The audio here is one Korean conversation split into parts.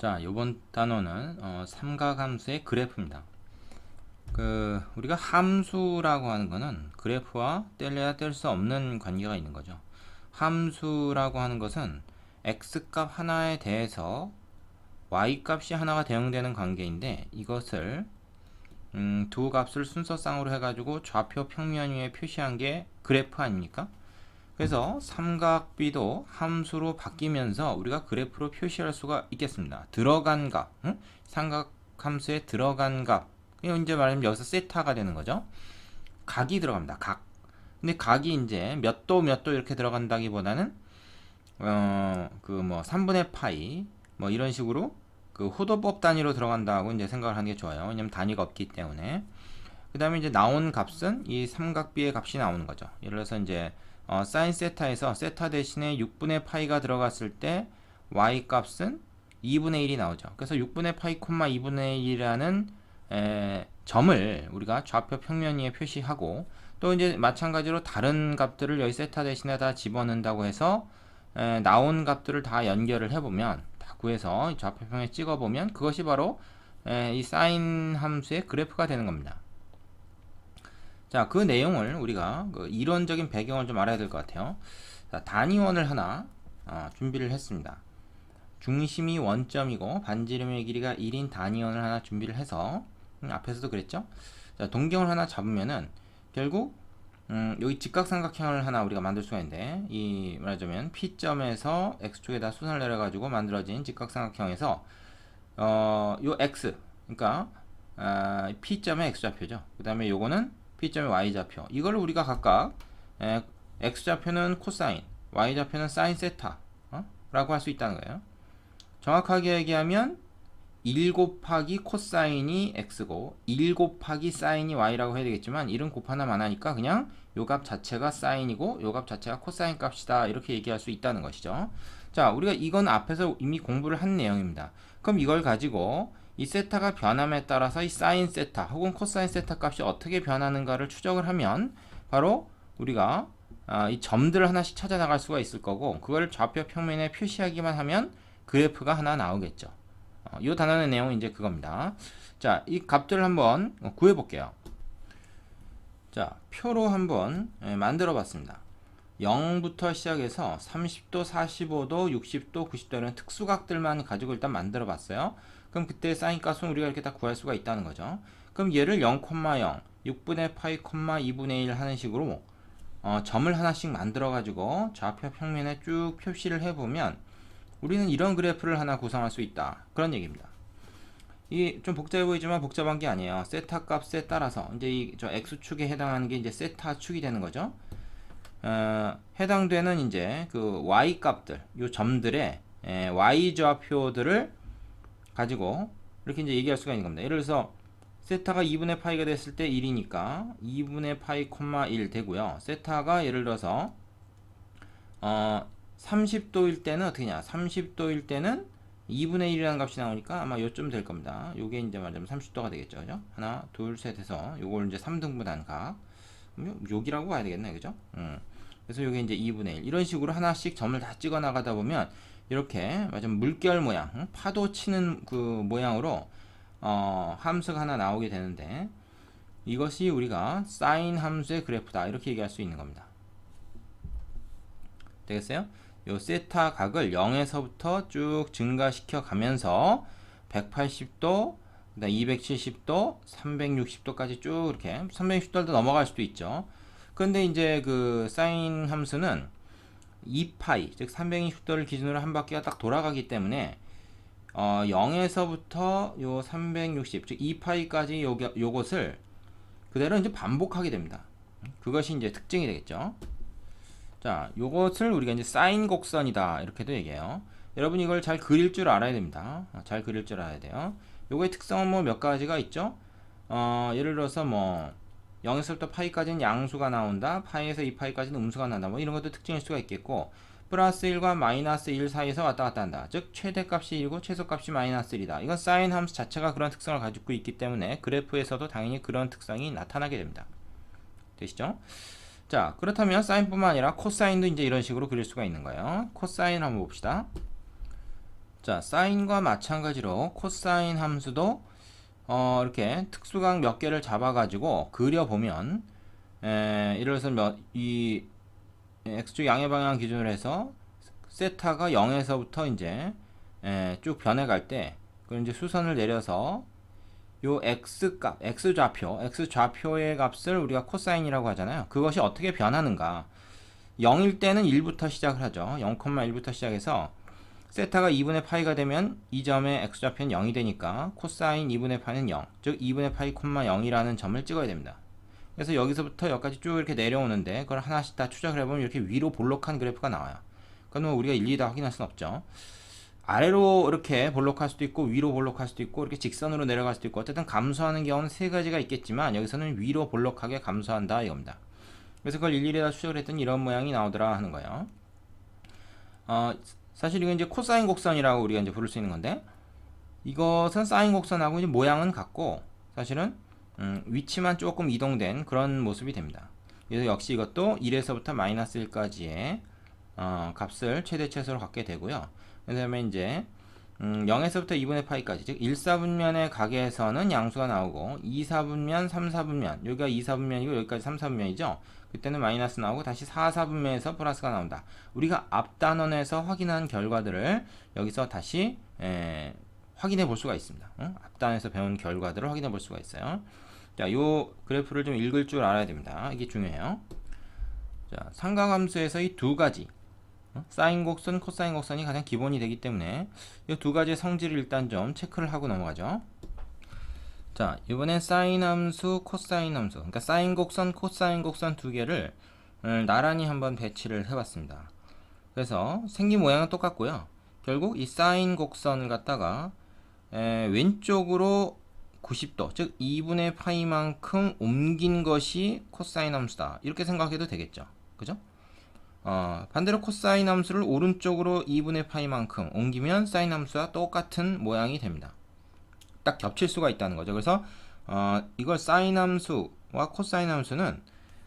자, 이번 단어는 삼각함수의 그래프입니다. 우리가 함수라고 하는 거는 그래프와 뗄래야 뗄 수 없는 관계가 있는 거죠. 함수라고 하는 것은 x값 하나에 대해서 y값이 하나가 대응되는 관계인데, 이것을 두 값을 순서쌍으로 해가지고 좌표 평면 위에 표시한 게 그래프 아닙니까? 그래서 삼각비도 함수로 바뀌면서 우리가 그래프로 표시할 수가 있겠습니다. 들어간 값, 삼각함수에 들어간 값, 이거 이제 말하면 여기서 세타가 되는 거죠. 각이 들어갑니다. 각. 근데 각이 이제 몇 도 몇 도 이렇게 들어간다기보다는 3분의 파이 뭐 이런 식으로 그 호도법 단위로 들어간다고 이제 생각을 하는 게 좋아요. 왜냐면 단위가 없기 때문에. 그 다음에 이제 나온 값은 이 삼각비의 값이 나오는 거죠. 예를 들어서 이제 사인 세타에서 세타 대신에 6분의 파이가 들어갔을 때 y 값은 2분의 1이 나오죠. 그래서 6분의 파이, 2분의 1이라는 점을 우리가 좌표 평면 위에 표시하고, 또 이제 마찬가지로 다른 값들을 여기 세타 대신에 다 집어넣는다고 해서 나온 값들을 다 연결을 해보면, 다 구해서 좌표 평면에 찍어보면 그것이 바로 이 사인 함수의 그래프가 되는 겁니다. 자, 그 내용을 우리가 이론적인 배경을 좀 알아야 될 것 같아요. 자, 단위원을 하나 준비를 했습니다. 중심이 원점이고 반지름의 길이가 1인 단위원을 하나 준비를 해서, 앞에서도 그랬죠? 자, 동경을 하나 잡으면은 결국 여기 직각삼각형을 하나 우리가 만들 수가 있는데, 이 말하자면 P점에서 X축에다 수선을 내려가지고 만들어진 직각삼각형에서 요 X, 그러니까 P점의 X좌표죠. 그 다음에 요거는 P점의 Y좌표. 이걸 우리가 각각 X좌표는 코사인, Y좌표는 사인 세타 라고 할 수 있다는 거예요. 정확하게 얘기하면 1 곱하기 코사인이 X고 1 곱하기 사인이 Y라고 해야 되겠지만, 1은 곱하나 마나니까 그냥 요 값 자체가 사인이고 요 값 자체가 코사인 값이다, 이렇게 얘기할 수 있다는 것이죠. 자, 우리가 이건 앞에서 이미 공부를 한 내용입니다. 그럼 이걸 가지고 이 세타가 변함에 따라서 이 사인 세타 혹은 코사인 세타 값이 어떻게 변하는가를 추적을 하면 바로 우리가 이 점들을 하나씩 찾아 나갈 수가 있을 거고, 그걸 좌표 평면에 표시하기만 하면 그래프가 하나 나오겠죠. 이 단어의 내용은 이제 그겁니다. 자, 이 값들을 한번 구해 볼게요. 자, 표로 한번 만들어 봤습니다. 0부터 시작해서 30도, 45도, 60도, 90도 이런 특수각들만 가지고 일단 만들어 봤어요. 그럼 그때 사인 값은 우리가 이렇게 다 구할 수가 있다는 거죠. 그럼 얘를 0, 0, 6분의 파이, 2분의 1 하는 식으로 점을 하나씩 만들어 가지고 좌표 평면에 쭉 표시를 해보면 우리는 이런 그래프를 하나 구성할 수 있다, 그런 얘기입니다. 이게 좀 복잡해 보이지만 복잡한 게 아니에요. 세타 값에 따라서 이제 저 x축에 해당하는 게 이제 세타 축이 되는 거죠. 해당되는 이제 그 y 값들, 요 점들의 y 좌표들을 가지고 이렇게 이제 얘기할 수가 있는 겁니다. 예를 들어서 세타가 2분의 파이가 됐을 때 1이니까 2분의 파이, 1 되고요. 세타가 예를 들어서 30도일 때는 어떻게냐? 30도일 때는 2분의 1이라는 값이 나오니까 아마 요쯤 될 겁니다. 요게 이제 말하자면 30도가 되겠죠. 그죠? 하나, 둘, 셋 해서 요걸 이제 3등분한 각. 여기라고 봐야 되겠네. 그죠? 그래서 요게 이제 2분의 1. 이런 식으로 하나씩 점을 다 찍어 나가다 보면 이렇게 말하자면 물결 모양, 파도 치는 그 모양으로 함수가 하나 나오게 되는데, 이것이 우리가 사인 함수의 그래프다, 이렇게 얘기할 수 있는 겁니다. 되겠어요? 요 세타 각을 0에서부터 쭉 증가시켜 가면서 180도, 270도, 360도까지 쭉 이렇게 360도도 넘어갈 수도 있죠. 그런데 이제 그 사인 함수는 2파이, 즉 360도를 기준으로 한 바퀴가 딱 돌아가기 때문에 0에서부터 요 360, 즉 2파이까지 요것을 그대로 이제 반복하게 됩니다. 그것이 이제 특징이 되겠죠. 자, 요것을 우리가 이제 사인 곡선이다, 이렇게도 얘기해요. 여러분 이걸 잘 그릴 줄 알아야 됩니다. 잘 그릴 줄 알아야 돼요. 요거의 특성은 뭐 몇 가지가 있죠. 예를 들어서 뭐 0에서부터 파이까지는 양수가 나온다, 파이에서 2파이까지는 음수가 나온다, 뭐 이런 것도 특징일 수가 있겠고, 플러스 1과 마이너스 1 사이에서 왔다 갔다 한다, 즉 최대값이 1이고 최소값이 마이너스 1이다. 이건 사인 함수 자체가 그런 특성을 가지고 있기 때문에 그래프에서도 당연히 그런 특성이 나타나게 됩니다. 되시죠? 자, 그렇다면 사인뿐만 아니라 코사인도 이제 이런 식으로 그릴 수가 있는 거예요. 코사인 한번 봅시다. 자, 사인과 마찬가지로 코사인 함수도 이렇게 특수각 몇 개를 잡아가지고 그려보면 예를 들어서 이 x축 양의 방향 기준으로 해서 세타가 0에서부터 이제 쭉 변해갈 때 그 이제 수선을 내려서 요 x값, x좌표의 값을 우리가 코사인이라고 하잖아요. 그것이 어떻게 변하는가? 0일 때는 1부터 시작을 하죠. 0,1부터 시작해서 세타가 2분의 파이가 되면 이 점의 x좌표는 0이 되니까 코사인 2분의 파이는 0, 즉 2분의 파이, 0이라는 점을 찍어야 됩니다. 그래서 여기서부터 여기까지 쭉 이렇게 내려오는데 그걸 하나씩 다 추적을 해보면 이렇게 위로 볼록한 그래프가 나와요. 그건 뭐 우리가 일일이 다 확인할 수는 없죠. 아래로 이렇게 볼록할 수도 있고 위로 볼록할 수도 있고 이렇게 직선으로 내려갈 수도 있고 어쨌든 감소하는 경우는 세 가지가 있겠지만 여기서는 위로 볼록하게 감소한다 이겁니다. 그래서 그걸 일일이 다 추적을 했더니 이런 모양이 나오더라 하는 거예요. 사실 이건 이제 코사인 곡선이라고 우리가 이제 부를 수 있는 건데 이것은 사인 곡선하고 이제 모양은 같고 사실은 위치만 조금 이동된 그런 모습이 됩니다. 그래서 역시 이것도 1에서부터 마이너스 1까지의 값을 최대 최소로 갖게 되고요. 그 다음에 이제 0에서부터 2분의 파이까지 즉 1사분면의 각에서는 양수가 나오고 2사분면, 3사분면 여기가 2사분면이고 여기까지 3사분면이죠. 그때는 마이너스 나오고 다시 4사분면에서 플러스가 나온다. 우리가 앞단원에서 확인한 결과들을 여기서 다시 확인해 볼 수가 있습니다. 앞단에서 배운 결과들을 확인해 볼 수가 있어요. 자, 요 그래프를 좀 읽을 줄 알아야 됩니다. 이게 중요해요. 자, 삼각함수에서 이 두 가지 사인 곡선, 코사인 곡선이 가장 기본이 되기 때문에 이 두 가지의 성질을 일단 좀 체크를 하고 넘어가죠. 자, 이번엔 사인 함수, 코사인 함수, 그러니까 사인 곡선, 코사인 곡선 두 개를 나란히 한번 배치를 해봤습니다. 그래서 생긴 모양은 똑같고요. 결국 이 사인 곡선을 갖다가 왼쪽으로 90도, 즉 2분의 파이만큼 옮긴 것이 코사인 함수다. 이렇게 생각해도 되겠죠. 그죠? 반대로 코사인 함수를 오른쪽으로 2분의 파이만큼 옮기면 사인 함수와 똑같은 모양이 됩니다. 딱 겹칠 수가 있다는 거죠. 그래서 이걸 사인 함수와 코사인 함수는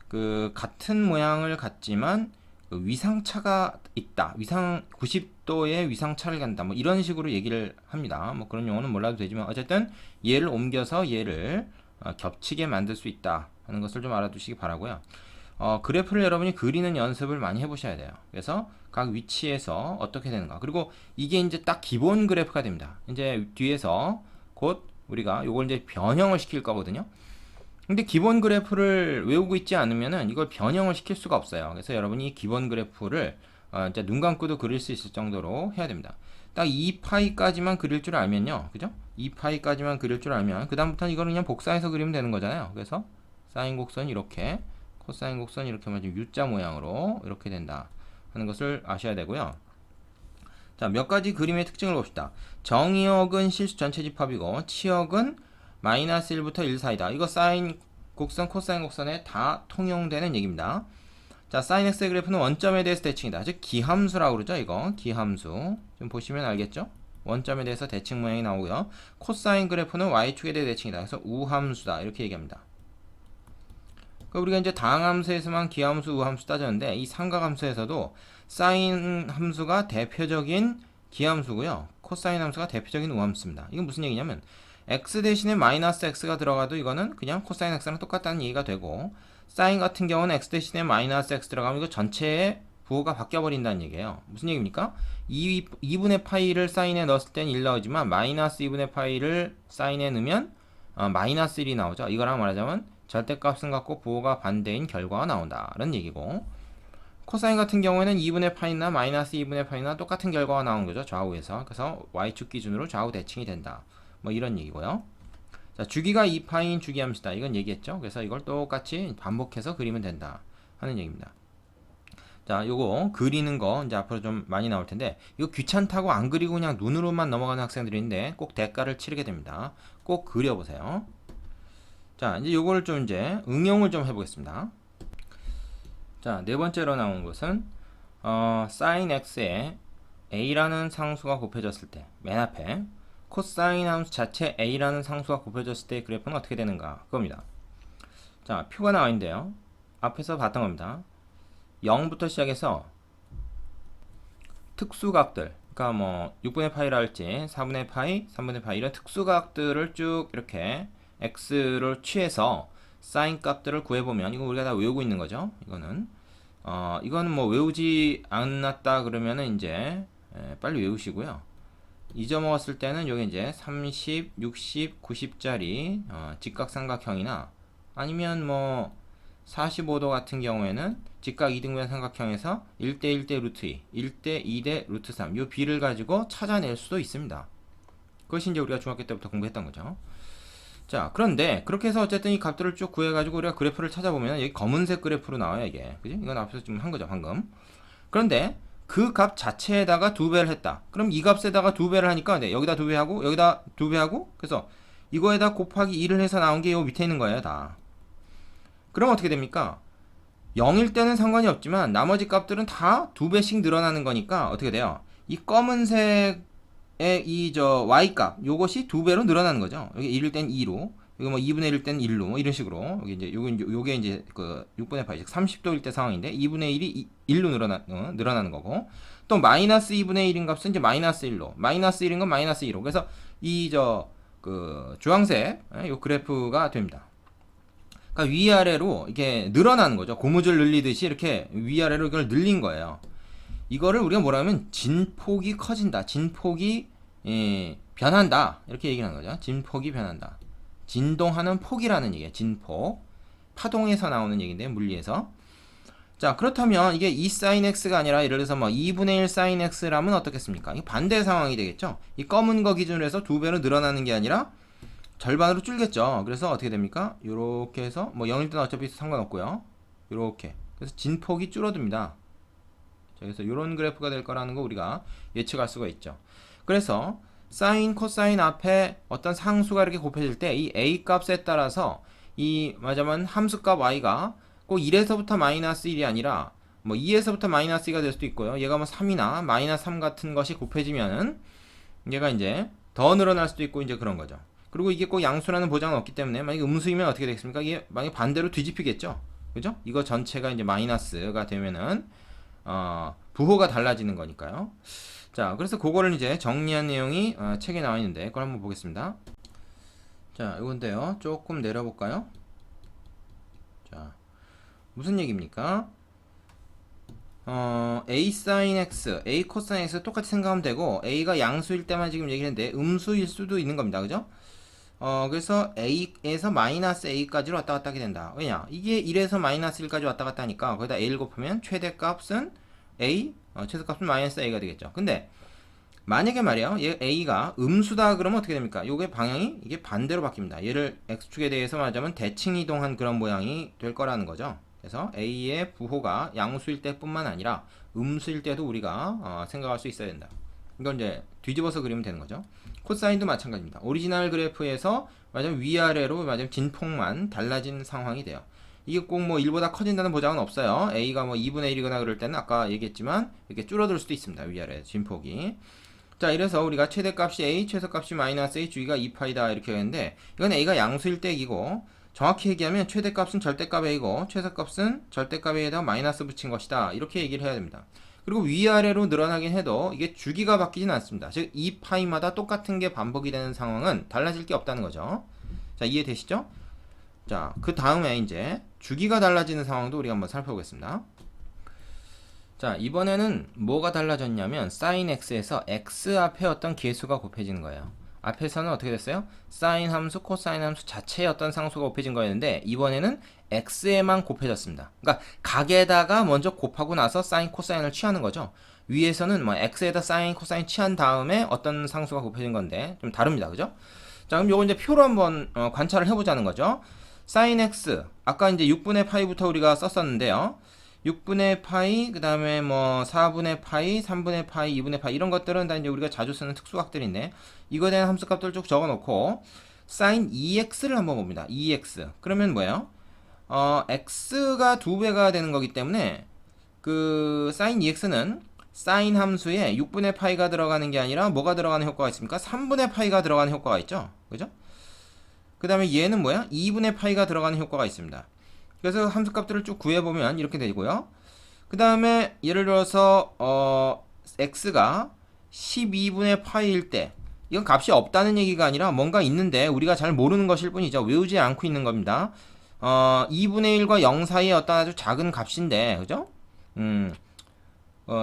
그 같은 모양을 갖지만 그 위상차가 있다. 90도의 위상차를 갖는다. 뭐 이런 식으로 얘기를 합니다. 뭐 그런 용어는 몰라도 되지만 어쨌든 얘를 옮겨서 얘를 겹치게 만들 수 있다 하는 것을 좀 알아두시기 바라고요. 그래프를 여러분이 그리는 연습을 많이 해보셔야 돼요. 그래서 각 위치에서 어떻게 되는가. 그리고 이게 이제 딱 기본 그래프가 됩니다. 이제 뒤에서 곧 우리가 이걸 이제 변형을 시킬 거거든요. 근데 기본 그래프를 외우고 있지 않으면은 이걸 변형을 시킬 수가 없어요. 그래서 여러분이 기본 그래프를 이제 눈 감고도 그릴 수 있을 정도로 해야 됩니다. 딱 2파이까지만 그릴 줄 알면요. 그죠? 2파이까지만 그릴 줄 알면 그다음부터는 이거는 그냥 복사해서 그리면 되는 거잖아요. 그래서 사인 곡선 이렇게 코사인 곡선 이렇게 하면 U자 모양으로 이렇게 된다 하는 것을 아셔야 되고요. 자, 몇 가지 그림의 특징을 봅시다. 정의역은 실수 전체 집합이고 치역은 마이너스 1부터 1 사이다. 이거 사인 곡선, 코사인 곡선에 다 통용되는 얘기입니다. 자, 사인 x의 그래프는 원점에 대해서 대칭이다. 즉 기함수라고 그러죠. 이거 기함수. 좀 보시면 알겠죠? 원점에 대해서 대칭 모양이 나오고요. 코사인 그래프는 y축에 대해 대칭이다. 그래서 우함수다. 이렇게 얘기합니다. 우리가 이제 다항함수에서만 기함수, 우함수 따졌는데 이 삼각함수에서도 사인 함수가 대표적인 기함수고요. 코사인 함수가 대표적인 우함수입니다. 이건 무슨 얘기냐면 x 대신에 마이너스 x가 들어가도 이거는 그냥 코사인 x랑 똑같다는 얘기가 되고 사인 같은 경우는 x 대신에 마이너스 x 들어가면 이거 전체의 부호가 바뀌어버린다는 얘기예요. 무슨 얘기입니까? 2분의 파이를 사인에 넣었을 땐 1 나오지만 마이너스 2분의 파이를 사인에 넣으면 마이너스 1이 나오죠. 이거랑 말하자면 절대값은 같고 부호가 반대인 결과가 나온다는 얘기고 코사인 같은 경우에는 2분의 파이나 마이너스 2분의 파이나 똑같은 결과가 나오는 거죠. 좌우에서. 그래서 y축 기준으로 좌우 대칭이 된다. 뭐 이런 얘기고요. 자, 주기가 2파인 주기함수다. 이건 얘기했죠. 그래서 이걸 똑같이 반복해서 그리면 된다 하는 얘기입니다. 자, 요거 그리는 거 이제 앞으로 좀 많이 나올 텐데 이거 귀찮다고 안 그리고 그냥 눈으로만 넘어가는 학생들이 있는데 꼭 대가를 치르게 됩니다. 꼭 그려보세요. 자, 이제 요거를 좀 이제 응용을 좀 해보겠습니다. 자, 네 번째로 나온 것은 sin x에 a라는 상수가 곱해졌을 때 맨 앞에 코사인 함수 자체 a라는 상수가 곱해졌을 때 그래프는 어떻게 되는가 그겁니다. 자, 표가 나와 있는데요. 앞에서 봤던 겁니다. 0부터 시작해서 특수각들 그러니까 뭐 6분의 파이라 할지 4분의 파이, 3분의 파이 이런 특수각들을 쭉 이렇게 x를 취해서 사인 값들을 구해보면 이거 우리가 다 외우고 있는 거죠. 이거는 뭐 외우지 않았다 그러면은 이제 빨리 외우시고요. 잊어먹었을 때는 여기 이제 30, 60, 90짜리 직각삼각형이나 아니면 뭐 45도 같은 경우에는 직각 이등변 삼각형에서 1대 1대 루트 2, 1대 2대 루트 3 이 비를 가지고 찾아낼 수도 있습니다. 그것이 이제 우리가 중학교 때부터 공부했던 거죠. 자, 그런데 그렇게 해서 어쨌든 이 값들을 쭉 구해가지고 우리가 그래프를 찾아보면 여기 검은색 그래프로 나와요, 이게. 그지? 이건 앞에서 좀 한 거죠, 방금. 그런데 그 값 자체에다가 2배를 했다. 그럼 이 값에다가 2배를 하니까 네, 여기다 2배 하고 여기다 2배 하고 그래서 이거에다 곱하기 2를 해서 나온 게 요 밑에 있는 거예요, 다. 그럼 어떻게 됩니까? 0일 때는 상관이 없지만 나머지 값들은 다 2배씩 늘어나는 거니까 어떻게 돼요? 이 검은색의 이 y값 요것이 2배로 늘어나는 거죠. 여기 1일 땐 2로 이거 뭐 2분의 1일 땐 1로 뭐 이런 식으로 요게 이제 그 6분의 파이 즉 30도일 때 상황인데 2분의 1이 1로 늘어나는 거고 또 마이너스 2분의 1인 값은 이제 마이너스 1로 마이너스 1인 건 마이너스 2로 그래서 이 주황색 요 그래프가 됩니다. 그러니까 위아래로 이게 늘어나는 거죠. 고무줄 늘리듯이 이렇게 위아래로 이걸 늘린 거예요. 이거를 우리가 뭐라 하면 진폭이 커진다. 진폭이 변한다. 이렇게 얘기하는 거죠. 진폭이 변한다. 진동하는 폭이라는 얘기예요. 진폭. 파동에서 나오는 얘기인데 물리에서. 자, 그렇다면 이게 2 sin x가 아니라 예를 들어서 뭐 2분의 1 sin x라면 어떻겠습니까? 이 반대 상황이 되겠죠. 이 검은 거 기준으로 해서 2배로 늘어나는 게 아니라 절반으로 줄겠죠. 그래서 어떻게 됩니까? 요렇게 해서 뭐 0일 때는 어차피 상관없고요. 요렇게. 그래서 진폭이 줄어듭니다. 자, 그래서 이런 그래프가 될 거라는 거 우리가 예측할 수가 있죠. 그래서 사인, 코사인 앞에 어떤 상수가 이렇게 곱해질 때 이 a 값에 따라서 이 말하자면 함수값 y가 꼭 1에서부터 마이너스 1이 아니라 뭐 2에서부터 마이너스 2가 될 수도 있고요. 얘가 뭐 3이나 마이너스 3 같은 것이 곱해지면은 얘가 이제 더 늘어날 수도 있고 이제 그런 거죠. 그리고 이게 꼭 양수라는 보장은 없기 때문에 만약에 음수이면 어떻게 되겠습니까? 이게 만약에 반대로 뒤집히겠죠. 그죠? 이거 전체가 이제 마이너스가 되면은 부호가 달라지는 거니까요. 자, 그래서 그거를 이제 정리한 내용이 책에 나와 있는데 그걸 한번 보겠습니다. 자, 이건데요. 조금 내려볼까요? 자, 무슨 얘기입니까? a sin x, a cos x 똑같이 생각하면 되고 a가 양수일 때만 지금 얘기를 했는데 음수일 수도 있는 겁니다. 그죠? 그래서 a에서 마이너스 a까지로 왔다 갔다 하게 된다. 왜냐? 이게 1에서 마이너스 1까지 왔다 갔다 하니까 거기다 a를 곱하면 최대값은 a, 최소값은 마이너스 a가 되겠죠. 근데 만약에 말이에요. 얘 a가 음수다 그러면 어떻게 됩니까? 요게 방향이 이게 반대로 바뀝니다. 얘를 x축에 대해서 말하자면 대칭 이동한 그런 모양이 될 거라는 거죠. 그래서 a의 부호가 양수일 때뿐만 아니라 음수일 때도 우리가 생각할 수 있어야 된다. 이건 이제 뒤집어서 그리면 되는 거죠. 코사인도 마찬가지입니다. 오리지널 그래프에서 말하자면 위아래로 말하자면 진폭만 달라진 상황이 돼요. 이게 꼭 뭐 1보다 커진다는 보장은 없어요. a가 뭐 2분의 1이거나 그럴 때는 아까 얘기했지만 이렇게 줄어들 수도 있습니다. 위아래 진폭이. 자, 이래서 우리가 최대값이 a, 최소값이 마이너스 a, 주기가 2파이다 이렇게 했는데 이건 a가 양수일 때 이고 정확히 얘기하면 최대값은 절대값 a고 최소값은 절대값 a에다 마이너스 붙인 것이다. 이렇게 얘기를 해야 됩니다. 그리고 위아래로 늘어나긴 해도 이게 주기가 바뀌진 않습니다. 즉 2파이마다 똑같은 게 반복이 되는 상황은 달라질 게 없다는 거죠. 자, 이해되시죠? 자, 그 다음에 이제 주기가 달라지는 상황도 우리가 한번 살펴보겠습니다. 자, 이번에는 뭐가 달라졌냐면 sin x에서 x 앞에 어떤 계수가 곱해지는 거예요. 앞에서는 어떻게 됐어요? sin 함수, 코사인 함수 자체의 어떤 상수가 곱해진 거였는데 이번에는 x에만 곱해졌습니다. 그러니까 각에다가 먼저 곱하고 나서 sin, 코사인을 취하는 거죠. 위에서는 뭐 x에다 sin, 코사인 취한 다음에 어떤 상수가 곱해진 건데 좀 다릅니다. 그죠? 자, 그럼 요거 이제 표로 한번 관찰을 해보자는 거죠. sin x 아까 이제 6분의 파이부터 우리가 썼었는데요. 6분의 파이, 그 다음에 뭐 4분의 파이, 3분의 파이, 2분의 파이 이런 것들은 다 이제 우리가 자주 쓰는 특수각들인데 이거에 대한 함수값들 쭉 적어놓고 sin 2x를 한번 봅니다. 2x 그러면 뭐예요? x가 2배가 되는 거기 때문에 그 sin 2x는 sin 함수에 6분의 파이가 들어가는 게 아니라 뭐가 들어가는 효과가 있습니까? 3분의 파이가 들어가는 효과가 있죠. 그죠? 그 다음에 얘는 뭐야? 2분의 파이가 들어가는 효과가 있습니다. 그래서 함수값들을 쭉 구해보면 이렇게 되고요. 그 다음에 예를 들어서 x가 12분의 파이일 때 이건 값이 없다는 얘기가 아니라 뭔가 있는데 우리가 잘 모르는 것일 뿐이죠. 외우지 않고 있는 겁니다. 2분의 1과 0 사이에 어떤 아주 작은 값인데, 그죠?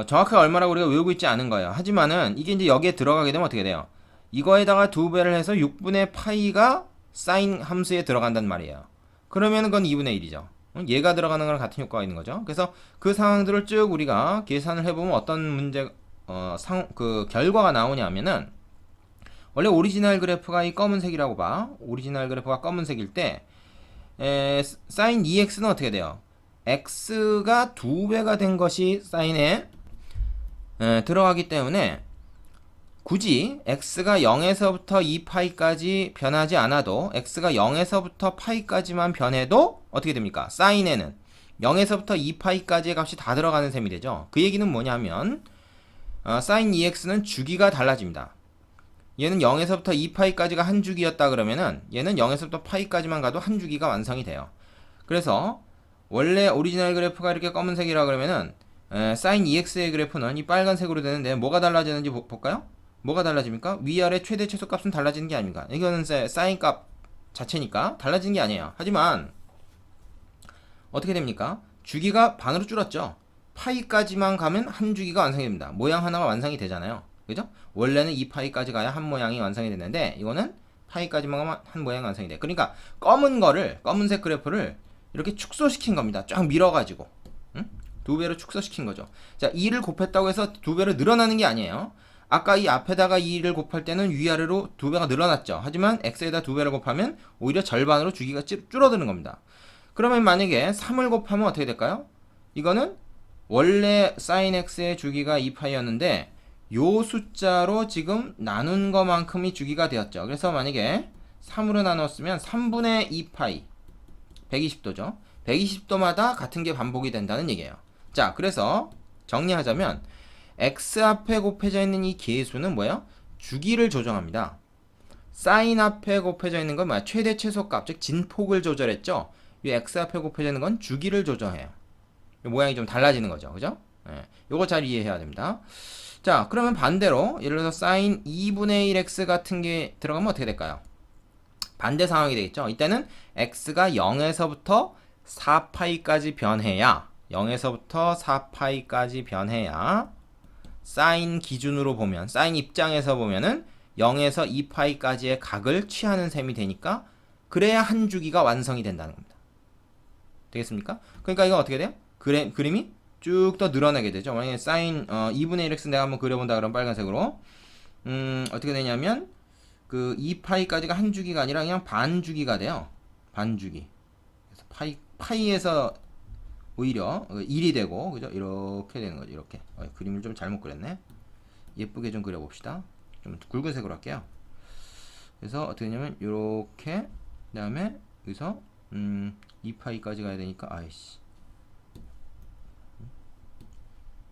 정확하게 얼마라고 우리가 외우고 있지 않은 거예요. 하지만은 이게 이제 여기에 들어가게 되면 어떻게 돼요? 이거에다가 2배를 해서 6분의 파이가 사인 함수에 들어간단 말이에요. 그러면은 그건 2분의 1이죠. 얘가 들어가는 거랑 같은 효과가 있는 거죠. 그래서 그 상황들을 쭉 우리가 계산을 해보면 어떤 문제, 그 결과가 나오냐면은 원래 오리지널 그래프가 이 검은색이라고 봐. 오리지널 그래프가 검은색일 때 사인 2x는 어떻게 돼요? x가 2배가 된 것이 사인에 들어가기 때문에 굳이 x가 0에서부터 2파이까지 변하지 않아도 x가 0에서부터 파이까지만 변해도 어떻게 됩니까? 사인에는 0에서부터 2파이까지의 값이 다 들어가는 셈이 되죠. 그 얘기는 뭐냐면 사인 2x는 주기가 달라집니다. 얘는 0에서부터 2파이까지가 한 주기였다 그러면은 얘는 0에서부터 파이까지만 가도 한 주기가 완성이 돼요. 그래서 원래 오리지널 그래프가 이렇게 검은색이라 그러면은 사인 2x의 그래프는 이 빨간색으로 되는데 뭐가 달라지는지 볼까요? 뭐가 달라집니까? 위아래 최대 최소값은 달라지는 게 아닙니까? 이거는 사인 값 자체니까 달라지는 게 아니에요. 하지만 어떻게 됩니까? 주기가 반으로 줄었죠. 파이까지만 가면 한 주기가 완성이 됩니다. 모양 하나가 완성이 되잖아요. 그죠? 원래는 2파이까지 가야 한 모양이 완성이 됐는데 이거는 파이까지만 가면 한 모양이 완성이 돼. 그러니까 검은색 그래프를 이렇게 축소시킨 겁니다. 쫙 밀어가지고 2배로 축소시킨 거죠. 자, 2를 곱했다고 해서 2배로 늘어나는 게 아니에요. 아까 이 앞에다가 2를 곱할 때는 위아래로 2배가 늘어났죠. 하지만 x에다 2배를 곱하면 오히려 절반으로 주기가 줄어드는 겁니다. 그러면 만약에 3을 곱하면 어떻게 될까요? 이거는 원래 sin x의 주기가 2파이였는데 요 숫자로 지금 나눈 것만큼이 주기가 되었죠. 그래서 만약에 3으로 나눴으면 3분의 2파이 120도죠. 120도마다 같은 게 반복이 된다는 얘기예요. 자, 그래서 정리하자면 x 앞에 곱해져 있는 이 계수는 뭐예요? 주기를 조정합니다. 사인 앞에 곱해져 있는 건 뭐야? 최대 최소값, 즉 진폭을 조절했죠. 이 x 앞에 곱해져 있는 건 주기를 조정해요. 모양이 좀 달라지는 거죠. 그죠? 예. 요거 잘 이해해야 됩니다. 자, 그러면 반대로 예를 들어서 사인 2분의 1x 같은 게 들어가면 어떻게 될까요? 반대 상황이 되겠죠. 이때는 x가 0에서부터 4파이까지 변해야 0에서부터 4파이까지 변해야 사인 기준으로 보면 사인 입장에서 보면은 0에서 2파이까지의 각을 취하는 셈이 되니까 그래야 한 주기가 완성이 된다는 겁니다. 되겠습니까? 그러니까 이거 어떻게 돼요? 그림이 쭉 더 늘어나게 되죠. 만약에 사인 2분의 1x 내가 한번 그려본다 그러면 빨간색으로 어떻게 되냐면 그 2파이까지가 한 주기가 아니라 그냥 반 주기가 돼요. 반 주기. 그래서 파이에서 오히려 1이 되고, 그죠? 이렇게 되는 거죠. 이렇게. 그림을 좀 잘못 그렸네. 예쁘게 좀 그려봅시다. 좀 굵은색으로 할게요. 그래서 어떻게 되냐면 이렇게, 그 다음에 여기서 2파이까지 가야 되니까 아이씨,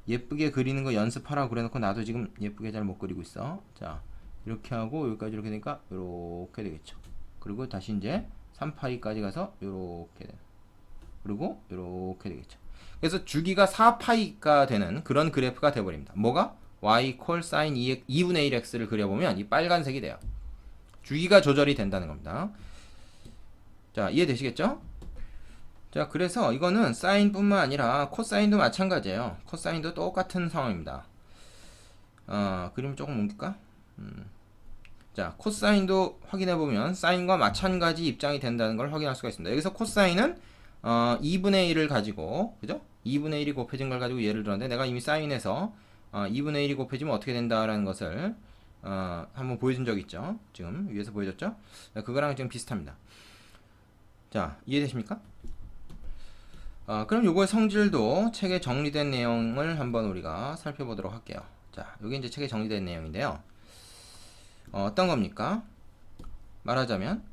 예쁘게 그리는 거 연습하라고 그래놓고 나도 지금 예쁘게 잘 못 그리고 있어. 자, 이렇게 하고 여기까지 이렇게 되니까 이렇게 되겠죠. 그리고 다시 이제 3파이까지 가서 이렇게 되는, 그리고 이렇게 되겠죠. 그래서 주기가 4파이가 되는 그런 그래프가 되어버립니다. 뭐가? y 콜 sin 2분의 1x를 그려보면 이 빨간색이 돼요. 주기가 조절이 된다는 겁니다. 자, 이해되시겠죠? 자, 그래서 이거는 사인뿐만 아니라 코사인도 마찬가지예요. 코사인도 똑같은 상황입니다. 그림 조금 옮길까? 자, 코사인도 확인해보면 사인과 마찬가지 입장이 된다는 걸 확인할 수가 있습니다. 여기서 코사인은 2분의 1을 가지고, 그죠? 2분의 1이 곱해진 걸 가지고 예를 들었는데 내가 이미 사인에서 2분의 1이 곱해지면 어떻게 된다라는 것을 한번 보여준 적 있죠. 지금 위에서 보여줬죠? 그거랑 지금 비슷합니다. 자, 이해되십니까? 그럼 요거의 성질도 책에 정리된 내용을 한번 우리가 살펴보도록 할게요. 자, 요게 이제 책에 정리된 내용인데요. 어떤 겁니까? 말하자면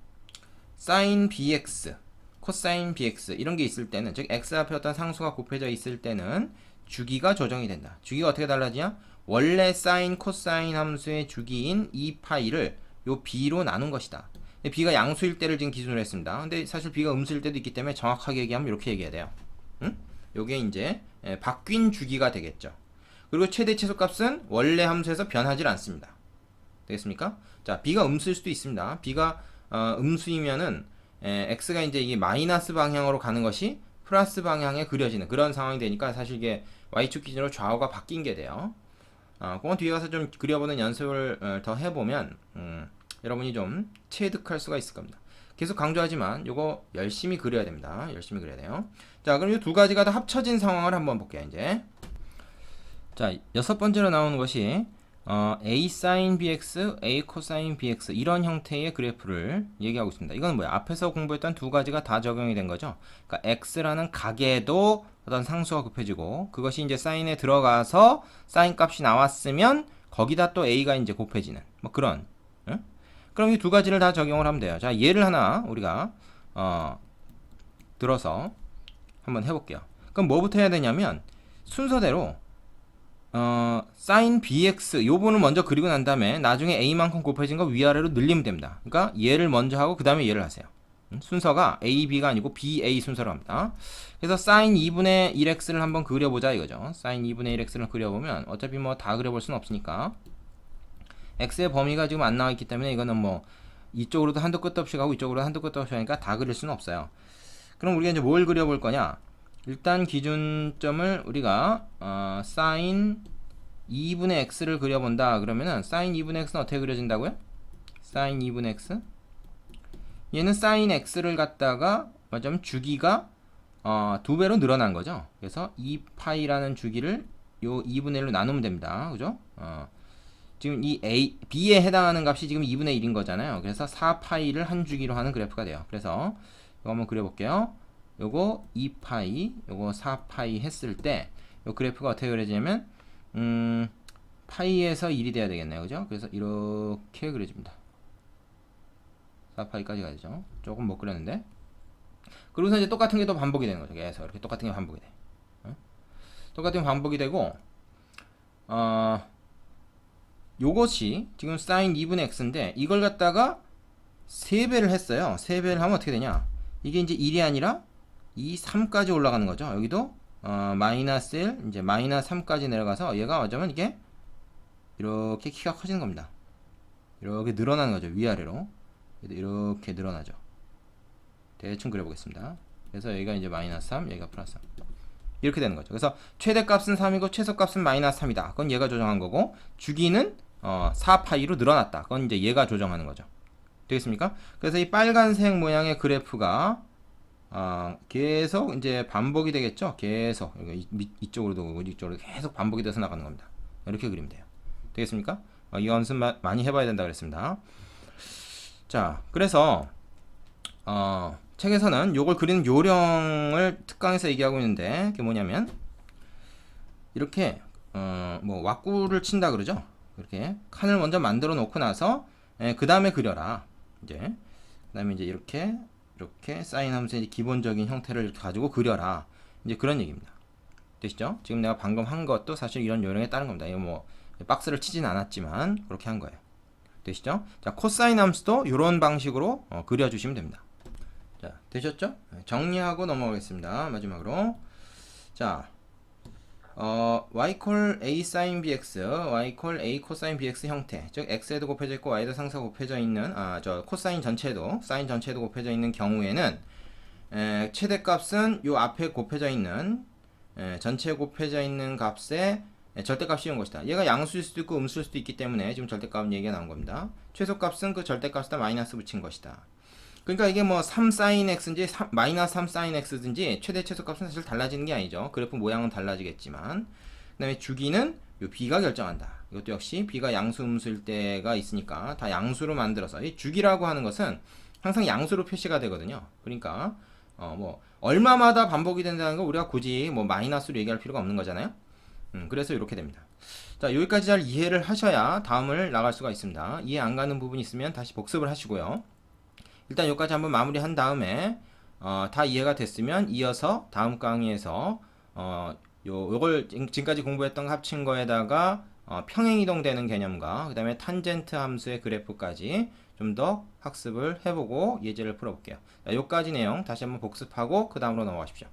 sin bx, 코사인 bx 이런 게 있을 때는, 즉 x 앞에 어떤 상수가 곱해져 있을 때는 주기가 조정이 된다. 주기가 어떻게 달라지냐? 원래 sin 코사인 함수의 주기인 2파이를 요 b로 나눈 것이다. b가 양수일 때를 지금 기준으로 했습니다. 근데 사실 b가 음수일 때도 있기 때문에 정확하게 얘기하면 이렇게 얘기해야 돼요. 요게 이제 바뀐 주기가 되겠죠. 그리고 최대 최소값은 원래 함수에서 변하지 않습니다. 되겠습니까? 자, b가 음수일 수도 있습니다. b가 음수이면은 x가 이제 이게 마이너스 방향으로 가는 것이 플러스 방향에 그려지는 그런 상황이 되니까 사실 이게 y축 기준으로 좌우가 바뀐 게 돼요. 그건 뒤에 가서 좀 그려보는 연습을 더 해보면 여러분이 좀 체득할 수가 있을 겁니다. 계속 강조하지만 요거 열심히 그려야 됩니다. 열심히 그려야 돼요. 자, 그럼 이 두 가지가 다 합쳐진 상황을 한번 볼게요. 이제 자, 여섯 번째로 나오는 것이 a sin bx, a cosine bx 이런 형태의 그래프를 얘기하고 있습니다. 이건 뭐야? 앞에서 공부했던 두 가지가 다 적용이 된 거죠. 그러니까 x라는 각에도 어떤 상수가 곱해지고 그것이 이제 사인에 들어가서 사인 값이 나왔으면 거기다 또 a가 이제 곱해지는 뭐 그런. 응? 그럼 이 두 가지를 다 적용을 하면 돼요. 자, 예를 하나 우리가 들어서 한번 해볼게요. 그럼 뭐부터 해야 되냐면 순서대로 sin bx 요분을 먼저 그리고 난 다음에 나중에 a만큼 곱해진 거 위아래로 늘리면 됩니다. 그러니까 얘를 먼저 하고 그 다음에 얘를 하세요. 순서가 a, b가 아니고 b, a 순서로 합니다. 그래서 sin 2분의 1x를 한번 그려보자 이거죠. sin 2분의 1x를 그려보면 어차피 뭐 다 그려볼 수는 없으니까 x의 범위가 지금 안 나와있기 때문에 이거는 뭐 이쪽으로도 한도 끝도 없이 가고 이쪽으로도 한도 끝도 없이 하니까 다 그릴 수는 없어요. 그럼 우리가 이제 뭘 그려볼 거냐? 일단 기준점을 우리가 sin 2분의 x를 그려본다. 그러면은 sin 2분의 x는 어떻게 그려진다고요? sin 2분의 x 얘는 sin x를 갖다가 맞으면 주기가 두 배로 늘어난 거죠. 그래서 2파이라는 주기를 요 2분의 1로 나누면 됩니다. 그죠? 지금 이 b에 해당하는 값이 지금 2분의 1인 거잖아요. 그래서 4파이를 한 주기로 하는 그래프가 돼요. 그래서 이거 한번 그려볼게요. 요거 2파이, 요거 4파이 했을 때 요 그래프가 어떻게 그려지냐면 파이에서 1이 돼야 되겠네요. 그죠? 그래서 이렇게 그려집니다. 4파이까지 가야 되죠. 조금 못 그렸는데. 그러고서 이제 똑같은 게 또 반복이 되는 거죠. 계속 이렇게 똑같은 게 반복이 돼. 똑같은 게 반복이 되고 요것이 지금 sin 2분의 x인데 이걸 갖다가 3배를 했어요. 3배를 하면 어떻게 되냐? 이게 이제 1이 아니라 2, 3까지 올라가는 거죠. 여기도 마이너스 1, 이제 마이너스 3까지 내려가서 얘가 어쩌면 이게 이렇게 키가 커지는 겁니다. 이렇게 늘어나는 거죠. 위아래로. 이렇게 늘어나죠. 대충 그려보겠습니다. 그래서 여기가 이제 마이너스 3, 여기가 플러스 3. 이렇게 되는 거죠. 그래서 최대값은 3이고 최소값은 마이너스 3이다. 그건 얘가 조정한 거고 주기는 4파이로 늘어났다. 그건 이제 얘가 조정하는 거죠. 되겠습니까? 그래서 이 빨간색 모양의 그래프가 계속 이제 반복이 되겠죠. 계속 이쪽으로도 오고 이쪽으로 계속 반복이 돼서 나가는 겁니다. 이렇게 그리면 돼요. 되겠습니까? 이 연습 많이 해봐야 된다 그랬습니다. 자, 그래서 책에서는 요걸 그리는 요령을 특강에서 얘기하고 있는데 그게 뭐냐면 이렇게 뭐 왁구를 친다 그러죠. 이렇게 칸을 먼저 만들어 놓고 나서 그 다음에 그려라. 이제 그 다음에 이제 이렇게 사인 함수의 기본적인 형태를 이렇게 가지고 그려라. 이제 그런 얘기입니다. 되시죠? 지금 내가 방금 한 것도 사실 이런 요령에 따른 겁니다. 이거 뭐 박스를 치진 않았지만 그렇게 한 거예요. 되시죠? 자, 코사인 함수도 이런 방식으로 그려주시면 됩니다. 자, 되셨죠? 정리하고 넘어가겠습니다. 마지막으로 자, y 콜 a sin bx, y 콜 a 코사인 bx 형태, 즉 x에도 곱해져 있고 y도 상수가 곱해져 있는 저 코사인 전체도 사인 전체도 곱해져 있는 경우에는 최대값은 요 앞에 곱해져 있는 전체 곱해져 있는 값에 절대값이 온 것이다. 얘가 양수일 수도 있고 음수일 수도 있기 때문에 지금 절대값 얘기가 나온 겁니다. 최소값은 그 절대값에다 마이너스 붙인 것이다. 그러니까 이게 뭐 3 sin x인지 마이너스 3 sin x든지 최대 최소값은 사실 달라지는 게 아니죠. 그래프 모양은 달라지겠지만 그 다음에 주기는 요 b가 결정한다. 이것도 역시 b가 양수 음수일 때가 있으니까 다 양수로 만들어서 이 주기라고 하는 것은 항상 양수로 표시가 되거든요. 그러니까 뭐 얼마마다 반복이 된다는 거 우리가 굳이 뭐 마이너스로 얘기할 필요가 없는 거잖아요. 그래서 이렇게 됩니다. 자, 여기까지 잘 이해를 하셔야 다음을 나갈 수가 있습니다. 이해 안 가는 부분이 있으면 다시 복습을 하시고요. 일단 여기까지 한번 마무리한 다음에 다 이해가 됐으면 이어서 다음 강의에서 요걸 지금까지 공부했던 합친 거에다가 평행이동되는 개념과 그 다음에 탄젠트 함수의 그래프까지 좀 더 학습을 해보고 예제를 풀어볼게요. 자, 요까지 내용 다시 한번 복습하고 그 다음으로 넘어가십시오.